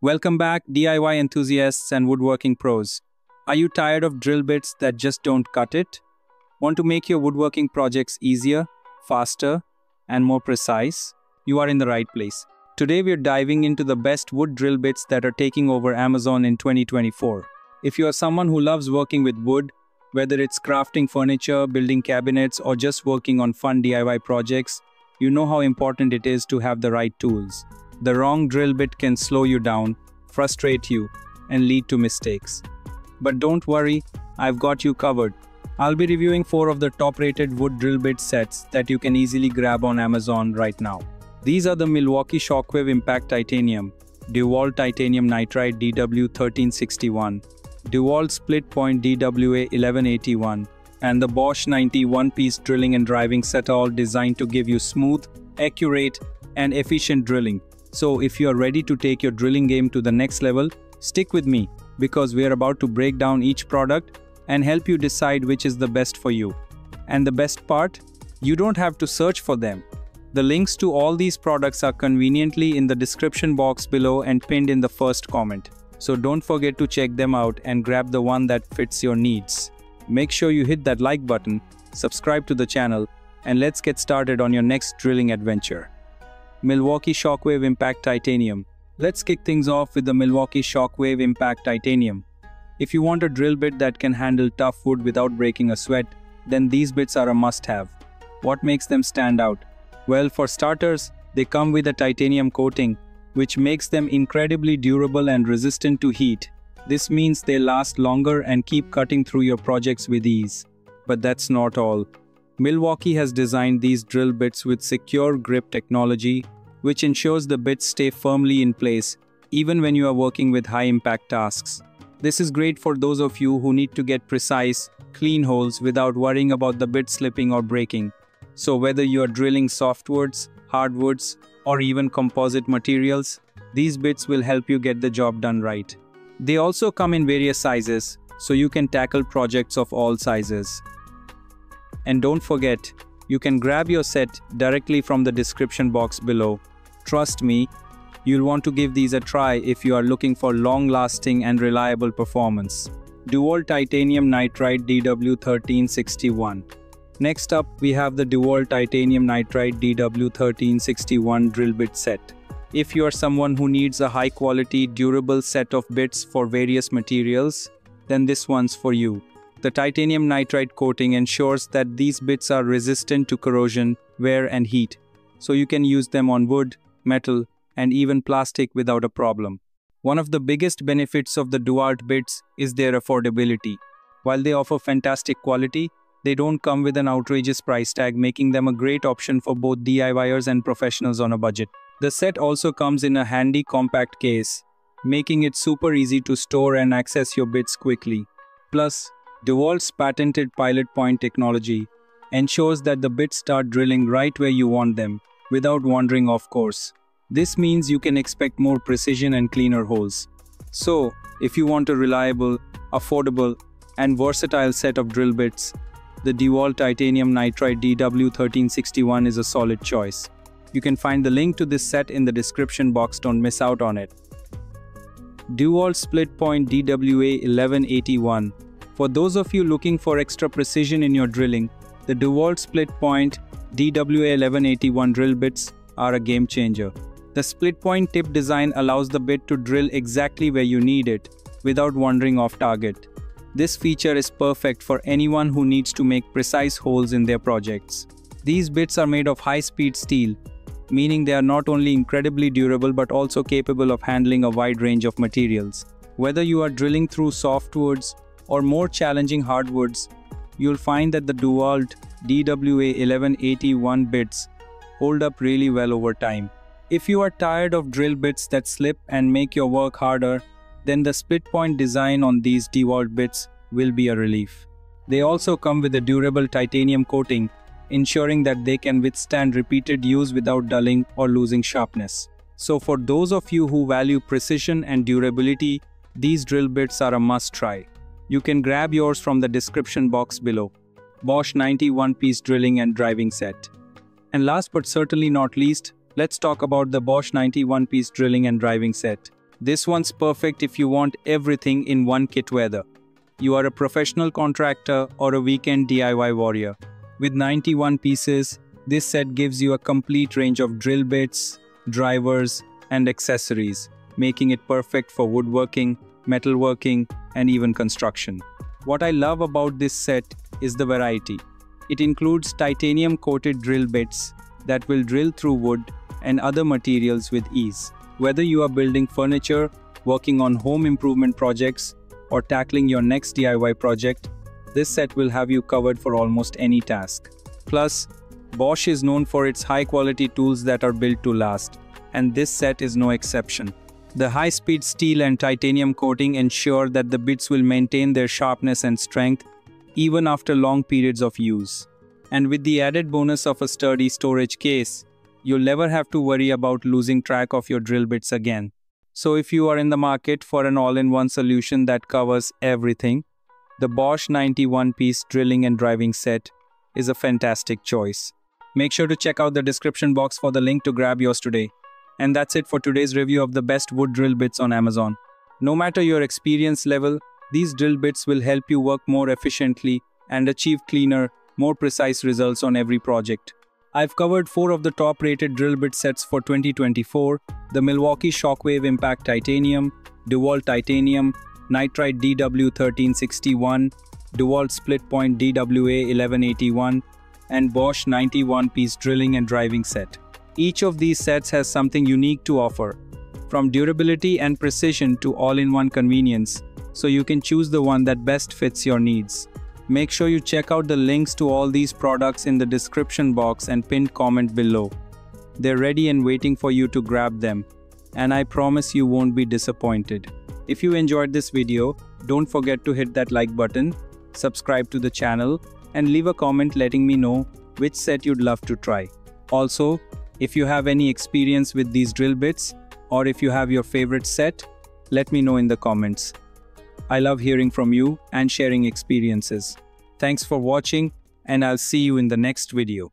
Welcome back, DIY enthusiasts and woodworking pros. Are you tired of drill bits that just don't cut it? Want to make your woodworking projects easier, faster, and more precise? You are in the right place. Today we're diving into the best wood drill bits that are taking over Amazon in 2024. If you are someone who loves working with wood, whether it's crafting furniture, building cabinets, or just working on fun DIY projects, you know how important it is to have the right tools. The wrong drill bit can slow you down, frustrate you, and lead to mistakes. But don't worry, I've got you covered. I'll be reviewing 4 of the top-rated wood drill bit sets that you can easily grab on Amazon right now. These are the Milwaukee Shockwave Impact Titanium, Dewalt Titanium Nitride DW1361, Dewalt Split Point DWA1181, and the Bosch 91-piece drilling and driving set, all designed to give you smooth, accurate, and efficient drilling. So if you are ready to take your drilling game to the next level, stick with me because we are about to break down each product and help you decide which is the best for you. And the best part? You don't have to search for them. The links to all these products are conveniently in the description box below and pinned in the first comment. So don't forget to check them out and grab the one that fits your needs. Make sure you hit that like button, subscribe to the channel, and let's get started on your next drilling adventure. Milwaukee Shockwave Impact Titanium. Let's kick things off with the Milwaukee Shockwave Impact Titanium. If you want a drill bit that can handle tough wood without breaking a sweat, then these bits are a must-have. What makes them stand out? Well, for starters, they come with a titanium coating, which makes them incredibly durable and resistant to heat. This means they last longer and keep cutting through your projects with ease. But that's not all. Milwaukee has designed these drill bits with secure grip technology, which ensures the bits stay firmly in place, even when you are working with high-impact tasks. This is great for those of you who need to get precise, clean holes without worrying about the bit slipping or breaking. So whether you are drilling softwoods, hardwoods, or even composite materials, these bits will help you get the job done right. They also come in various sizes, so you can tackle projects of all sizes. And don't forget, you can grab your set directly from the description box below. Trust me, you'll want to give these a try if you are looking for long-lasting and reliable performance. Dewalt Titanium Nitride DW1361. Next up, we have the Dewalt Titanium Nitride DW1361 drill bit set. If you are someone who needs a high-quality, durable set of bits for various materials, then this one's for you. The titanium nitride coating ensures that these bits are resistant to corrosion, wear, and heat, so you can use them on wood, metal, and even plastic without a problem. One of the biggest benefits of the Dewalt bits is their affordability. While they offer fantastic quality, they don't come with an outrageous price tag, making them a great option for both DIYers and professionals on a budget. The set also comes in a handy compact case, making it super easy to store and access your bits quickly. Plus, Dewalt's patented pilot point technology ensures that the bits start drilling right where you want them, without wandering off course. This means you can expect more precision and cleaner holes. So, if you want a reliable, affordable, and versatile set of drill bits, the Dewalt Titanium Nitride DW1361 is a solid choice. You can find the link to this set in the description box, don't miss out on it. Dewalt Split Point DWA1181. For those of you looking for extra precision in your drilling, the Dewalt Split Point DWA1181 drill bits are a game changer. The split point tip design allows the bit to drill exactly where you need it, without wandering off target. This feature is perfect for anyone who needs to make precise holes in their projects. These bits are made of high-speed steel, meaning they are not only incredibly durable but also capable of handling a wide range of materials. Whether you are drilling through softwoods or more challenging hardwoods, you'll find that the Dewalt DWA1181 bits hold up really well over time. If you are tired of drill bits that slip and make your work harder, then the split point design on these Dewalt bits will be a relief. They also come with a durable titanium coating, ensuring that they can withstand repeated use without dulling or losing sharpness. So for those of you who value precision and durability, these drill bits are a must-try. You can grab yours from the description box below. Bosch 91-piece drilling and driving set. And last but certainly not least, let's talk about the Bosch 91-piece drilling and driving set. This one's perfect if you want everything in one kit, whether you are a professional contractor or a weekend DIY warrior. With 91 pieces, this set gives you a complete range of drill bits, drivers, and accessories, making it perfect for woodworking, metalworking, and even construction. What I love about this set is the variety. It includes titanium-coated drill bits that will drill through wood and other materials with ease. Whether you are building furniture, working on home improvement projects, or tackling your next DIY project, this set will have you covered for almost any task. Plus, Bosch is known for its high-quality tools that are built to last, and this set is no exception. The high-speed steel and titanium coating ensure that the bits will maintain their sharpness and strength even after long periods of use. And with the added bonus of a sturdy storage case, you'll never have to worry about losing track of your drill bits again. So if you are in the market for an all-in-one solution that covers everything, the Bosch 91-piece drilling and driving set is a fantastic choice. Make sure to check out the description box for the link to grab yours today. And that's it for today's review of the best wood drill bits on Amazon. No matter your experience level, these drill bits will help you work more efficiently and achieve cleaner, more precise results on every project. I've covered 4 of the top-rated drill bit sets for 2024, the Milwaukee Shockwave Impact Titanium, Dewalt Titanium Nitride DW1361, Dewalt Split Point DWA1181, and Bosch 91-piece drilling and driving set. Each of these sets has something unique to offer, from durability and precision to all-in-one convenience, so you can choose the one that best fits your needs. Make sure you check out the links to all these products in the description box and pinned comment below. They're ready and waiting for you to grab them, and I promise you won't be disappointed. If you enjoyed this video, don't forget to hit that like button, subscribe to the channel, and leave a comment letting me know which set you'd love to try. Also, if you have any experience with these drill bits, or if you have your favorite set, let me know in the comments. I love hearing from you and sharing experiences. Thanks for watching, and I'll see you in the next video.